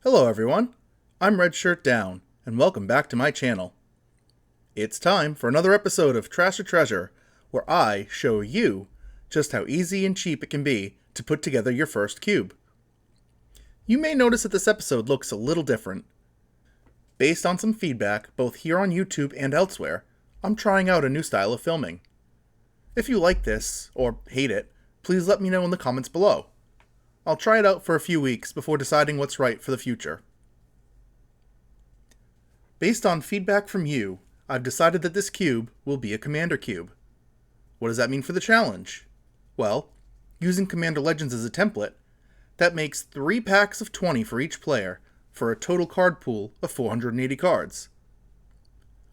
Hello everyone, I'm Redshirt Down, and welcome back to my channel. It's time for another episode of Trash or Treasure, where I show you just how easy and cheap it can be to put together your first cube. You may notice that this episode looks a little different. Based on some feedback, both here on YouTube and elsewhere, I'm trying out a new style of filming. If you like this, or hate it, please let me know in the comments below. I'll try it out for a few weeks before deciding what's right for the future. Based on feedback from you, I've decided that this cube will be a Commander cube. What does that mean for the challenge? Well, using Commander Legends as a template, that makes 3 packs of 20 for each player for a total card pool of 480 cards.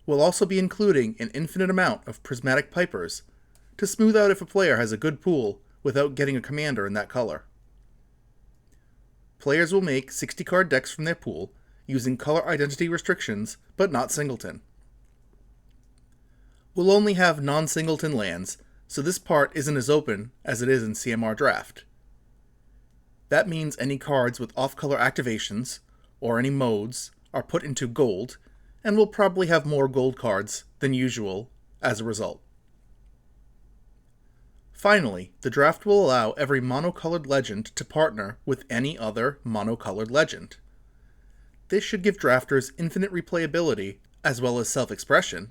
We'll also be including an infinite amount of Prismatic Pipers to smooth out if a player has a good pool without getting a commander in that color. Players will make 60 card decks from their pool using color identity restrictions, but not singleton. We'll only have non-singleton lands, so this part isn't as open as it is in CMR Draft. That means any cards with off-color activations, or any modes, are put into gold, and we'll probably have more gold cards than usual as a result. Finally, the draft will allow every monocolored legend to partner with any other monocolored legend. This should give drafters infinite replayability as well as self-expression,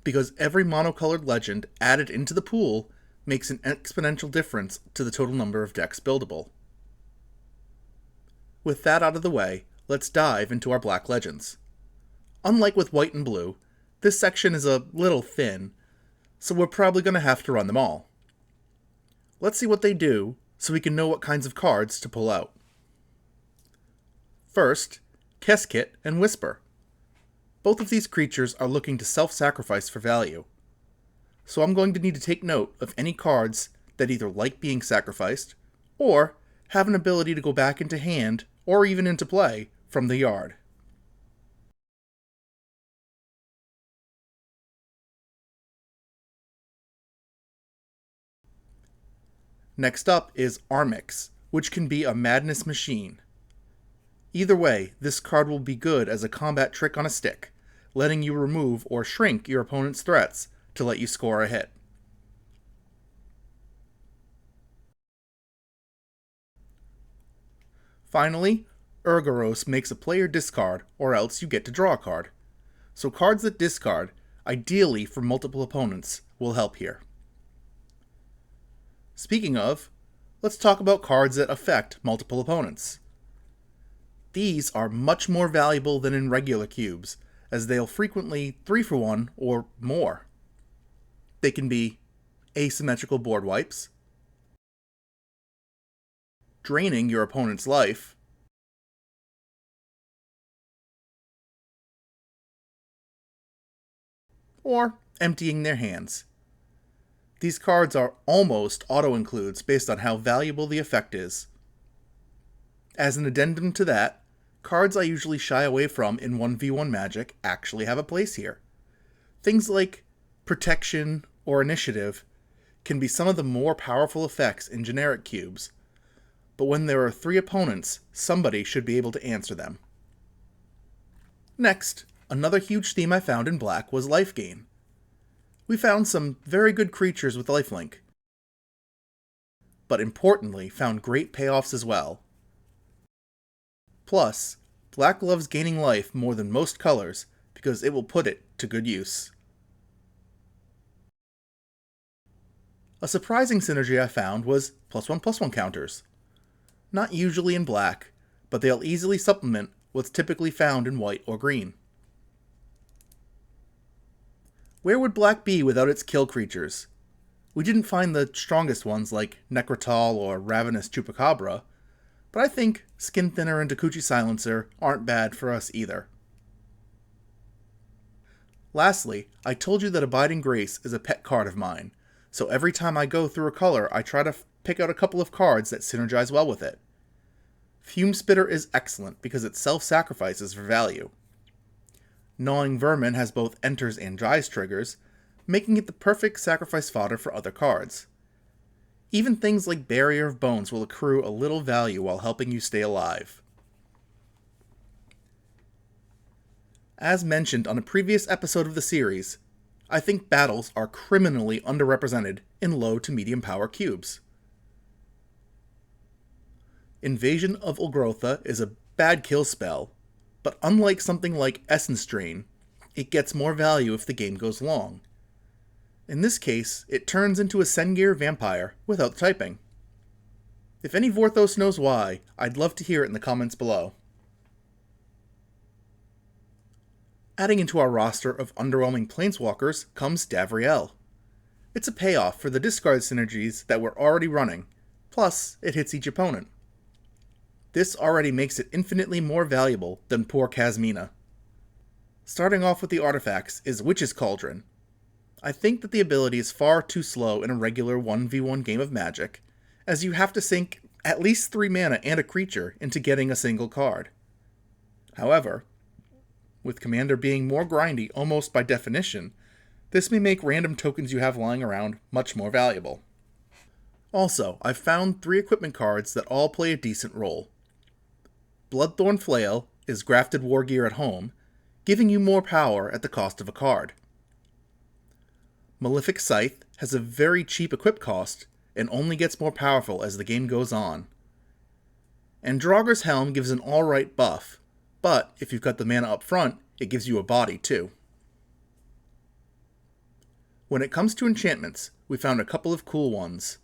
because every monocolored legend added into the pool makes an exponential difference to the total number of decks buildable. With that out of the way, let's dive into our black legends. Unlike with white and blue, this section is a little thin, so we're probably going to have to run them all. Let's see what they do, so we can know what kinds of cards to pull out. First, Keskit and Whisper. Both of these creatures are looking to self-sacrifice for value. So I'm going to need to take note of any cards that either like being sacrificed, or have an ability to go back into hand, or even into play, from the yard. Next up is Armix, which can be a madness machine. Either way, this card will be good as a combat trick on a stick, letting you remove or shrink your opponent's threats to let you score a hit. Finally, Urgoros makes a player discard, or else you get to draw a card. So cards that discard, ideally for multiple opponents, will help here. Speaking of, let's talk about cards that affect multiple opponents. These are much more valuable than in regular cubes, as they'll frequently 3-for-1 or more. They can be asymmetrical board wipes, draining your opponent's life, or emptying their hands. These cards are almost auto-includes based on how valuable the effect is. As an addendum to that, cards I usually shy away from in 1v1 Magic actually have a place here. Things like Protection or Initiative can be some of the more powerful effects in generic cubes, but when there are 3 opponents, somebody should be able to answer them. Next, another huge theme I found in black was life gain. We found some very good creatures with lifelink, but importantly found great payoffs as well. Plus, black loves gaining life more than most colors because it will put it to good use. A surprising synergy I found was +1/+1 counters. Not usually in black, but they'll easily supplement what's typically found in white or green. Where would black be without its kill creatures? We didn't find the strongest ones like Necrotal or Ravenous Chupacabra, but I think Skin Thinner and Takuchi Silencer aren't bad for us either. Lastly, I told you that Abiding Grace is a pet card of mine, so every time I go through a color I try to pick out a couple of cards that synergize well with it. Fume Spitter is excellent because it self-sacrifices for value. Gnawing Vermin has both enters and dries triggers, making it the perfect sacrifice fodder for other cards. Even things like Barrier of Bones will accrue a little value while helping you stay alive. As mentioned on a previous episode of the series, I think battles are criminally underrepresented in low to medium power cubes. Invasion of Ulgrotha is a bad kill spell, but unlike something like Essence Drain, it gets more value if the game goes long. In this case, it turns into a Sengir vampire without typing. If any Vorthos knows why, I'd love to hear it in the comments below. Adding into our roster of underwhelming planeswalkers comes Davriel. It's a payoff for the discard synergies that we're already running, plus it hits each opponent. This already makes it infinitely more valuable than poor Kasmina. Starting off with the artifacts is Witch's Cauldron. I think that the ability is far too slow in a regular 1v1 game of Magic, as you have to sink at least 3 mana and a creature into getting a single card. However, with Commander being more grindy almost by definition, this may make random tokens you have lying around much more valuable. Also, I've found 3 equipment cards that all play a decent role. Bloodthorn Flail is grafted war gear at home, giving you more power at the cost of a card. Malefic Scythe has a very cheap equip cost and only gets more powerful as the game goes on. And Draugr's Helm gives an alright buff, but if you've got the mana up front, it gives you a body too. When it comes to enchantments, we found a couple of cool ones.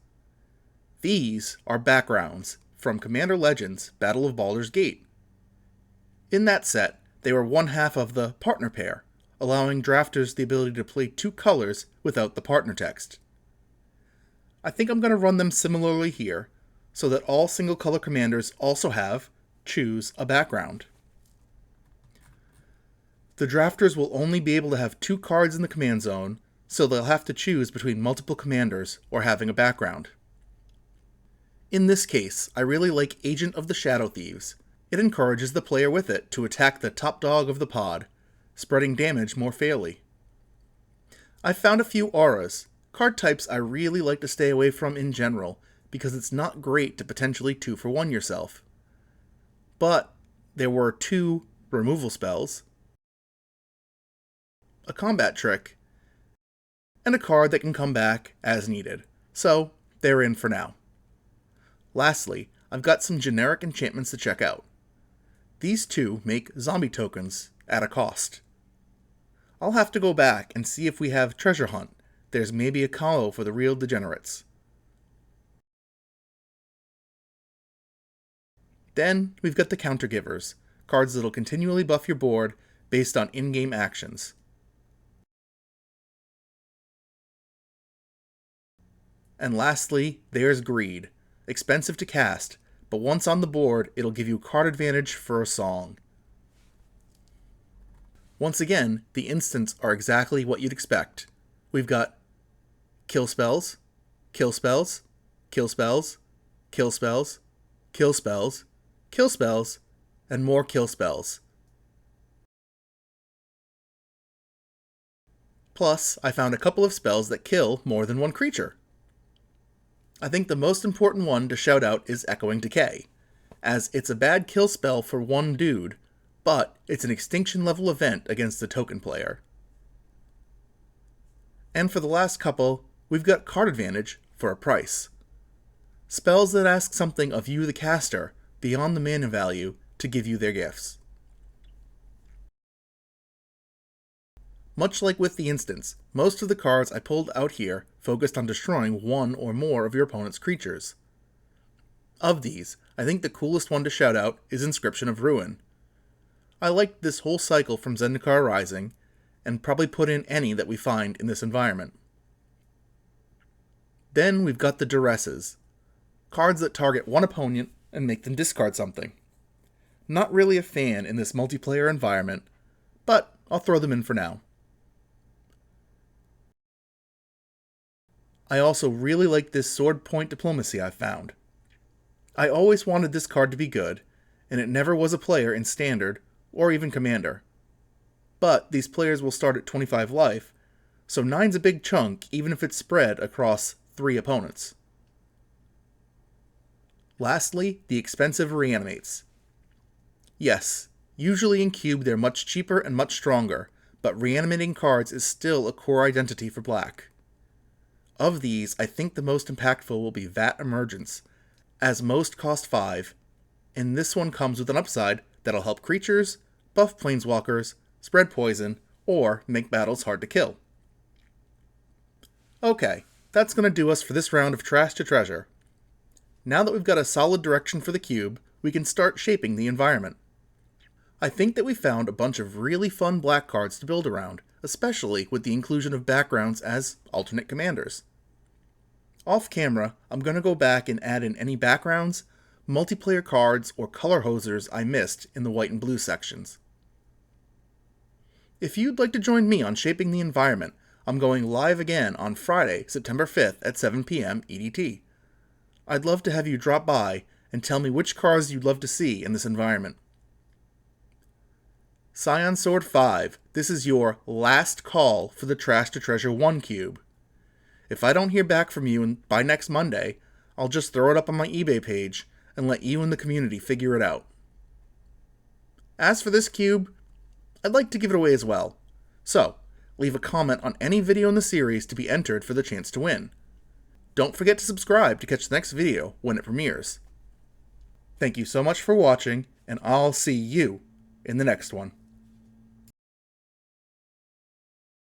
These are backgrounds from Commander Legends Battle of Baldur's Gate. In that set, they were one half of the partner pair, allowing drafters the ability to play 2 colors without the partner text. I think I'm going to run them similarly here, so that all single color commanders also have choose a background. The drafters will only be able to have 2 cards in the command zone, so they'll have to choose between multiple commanders or having a background. In this case, I really like Agent of the Shadow Thieves. It encourages the player with it to attack the top dog of the pod, spreading damage more fairly. I've found a few auras, card types I really like to stay away from in general, because it's not great to potentially 2-for-1 yourself. But there were 2 removal spells, a combat trick, and a card that can come back as needed, so they're in for now. Lastly, I've got some generic enchantments to check out. These 2 make zombie tokens at a cost. I'll have to go back and see if we have Treasure Hunt. There's maybe a combo for the real degenerates. Then we've got the Countergivers, cards that'll continually buff your board based on in-game actions. And lastly, there's Greed. Expensive to cast, but once on the board, it'll give you card advantage for a song. Once again, the instants are exactly what you'd expect. We've got kill spells, kill spells, kill spells, kill spells, kill spells, kill spells, and more kill spells. Plus, I found a couple of spells that kill more than one creature. I think the most important one to shout out is Echoing Decay, as it's a bad kill spell for one dude, but it's an extinction level event against the token player. And for the last couple, we've got card advantage for a price. Spells that ask something of you the caster beyond the mana value to give you their gifts. Much like with the instants, most of the cards I pulled out here focused on destroying one or more of your opponent's creatures. Of these, I think the coolest one to shout out is Inscription of Ruin. I liked this whole cycle from Zendikar Rising, and probably put in any that we find in this environment. Then we've got the Duresses, cards that target one opponent and make them discard something. Not really a fan in this multiplayer environment, but I'll throw them in for now. I also really like this Sword Point Diplomacy I've found. I always wanted this card to be good, and it never was a player in Standard or even Commander. But these players will start at 25 life, so 9's a big chunk even if it's spread across 3 opponents. Lastly, the expensive Reanimates. Yes, Usually in Cube they're much cheaper and much stronger, but reanimating cards is still a core identity for Black. Of these, I think the most impactful will be Vat Emergence, as most cost 5, and this one comes with an upside that'll help creatures, buff planeswalkers, spread poison, or make battles hard to kill. Okay, that's going to do us for this round of Trash to Treasure. Now that we've got a solid direction for the cube, we can start shaping the environment. I think that we found a bunch of really fun Black cards to build around, especially with the inclusion of backgrounds as alternate commanders. Off camera, I'm going to go back and add in any backgrounds, multiplayer cards, or color hosers I missed in the white and blue sections. If you'd like to join me on shaping the environment, I'm going live again on Friday, September 5th at 7 p.m. EDT. I'd love to have you drop by and tell me which cards you'd love to see in this environment. Scion Sword 5, this is your last call for the Trash to Treasure 1 cube. If I don't hear back from you by next Monday, I'll just throw it up on my eBay page and let you and the community figure it out. As for this cube, I'd like to give it away as well. So, leave a comment on any video in the series to be entered for the chance to win. Don't forget to subscribe to catch the next video when it premieres. Thank you so much for watching, and I'll see you in the next one.